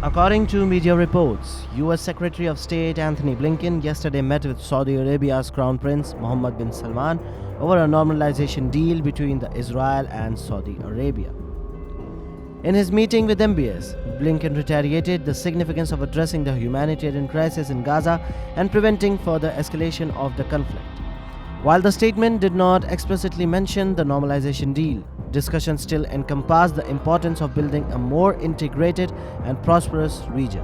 According to media reports, US Secretary of State Anthony Blinken yesterday met with Saudi Arabia's Crown Prince Mohammed bin Salman over a normalization deal between Israel and Saudi Arabia. In his meeting with MBS, Blinken reiterated the significance of addressing the humanitarian crisis in Gaza and preventing further escalation of the conflict. While the statement did not explicitly mention the normalization deal, discussions still encompass the importance of building a more integrated and prosperous region.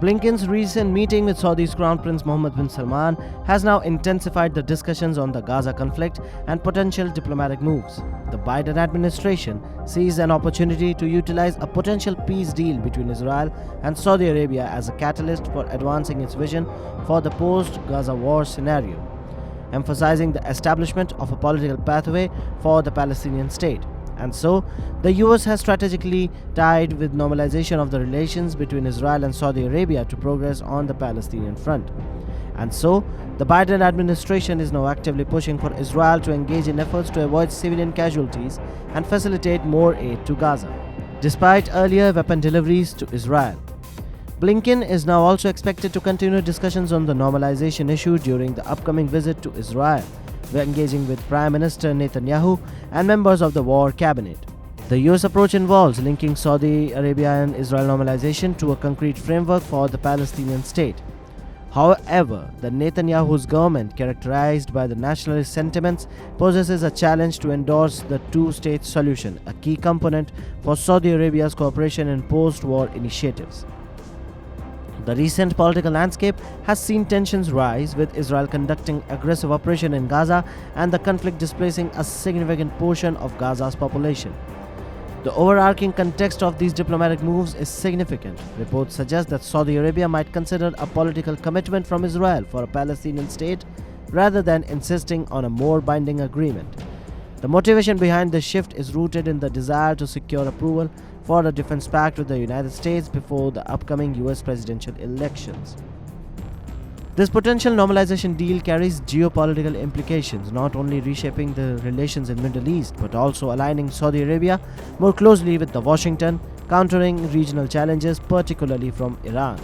Blinken's recent meeting with Saudi's Crown Prince Mohammed bin Salman has now intensified the discussions on the Gaza conflict and potential diplomatic moves. The Biden administration sees an opportunity to utilize a potential peace deal between Israel and Saudi Arabia as a catalyst for advancing its vision for the post-Gaza war scenario, emphasizing the establishment of a political pathway for the Palestinian state. And so, the US has strategically tied with normalization of the relations between Israel and Saudi Arabia to progress on the Palestinian front. And so, the Biden administration is now actively pushing for Israel to engage in efforts to avoid civilian casualties and facilitate more aid to Gaza, despite earlier weapon deliveries to Israel. Blinken is now also expected to continue discussions on the normalization issue during the upcoming visit to Israel, engaging with Prime Minister Netanyahu and members of the war cabinet. The US approach involves linking Saudi Arabia and Israel normalization to a concrete framework for the Palestinian state. However, the Netanyahu's government, characterized by the nationalist sentiments, possesses a challenge to endorse the two-state solution, a key component for Saudi Arabia's cooperation in post-war initiatives. The recent political landscape has seen tensions rise, with Israel conducting aggressive operation in Gaza and the conflict displacing a significant portion of Gaza's population. The overarching context of these diplomatic moves is significant. Reports suggest that Saudi Arabia might consider a political commitment from Israel for a Palestinian state rather than insisting on a more binding agreement. The motivation behind this shift is rooted in the desire to secure approval for a defense pact with the United States before the upcoming US presidential elections. This potential normalization deal carries geopolitical implications, not only reshaping the relations in the Middle East, but also aligning Saudi Arabia more closely with Washington, countering regional challenges, particularly from Iran.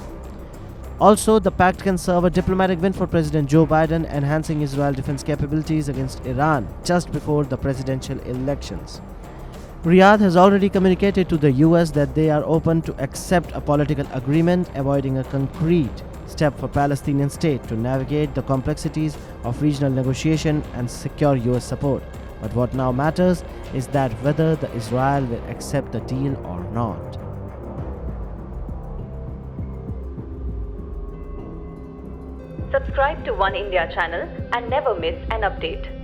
Also, the pact can serve a diplomatic win for President Joe Biden, enhancing Israel's defense capabilities against Iran just before the presidential elections. Riyadh has already communicated to the US that they are open to accept a political agreement, avoiding a concrete step for Palestinian state to navigate the complexities of regional negotiation and secure US support. But what now matters is that whether Israel will accept the deal or not. Subscribe to Oneindia channel and never miss an update.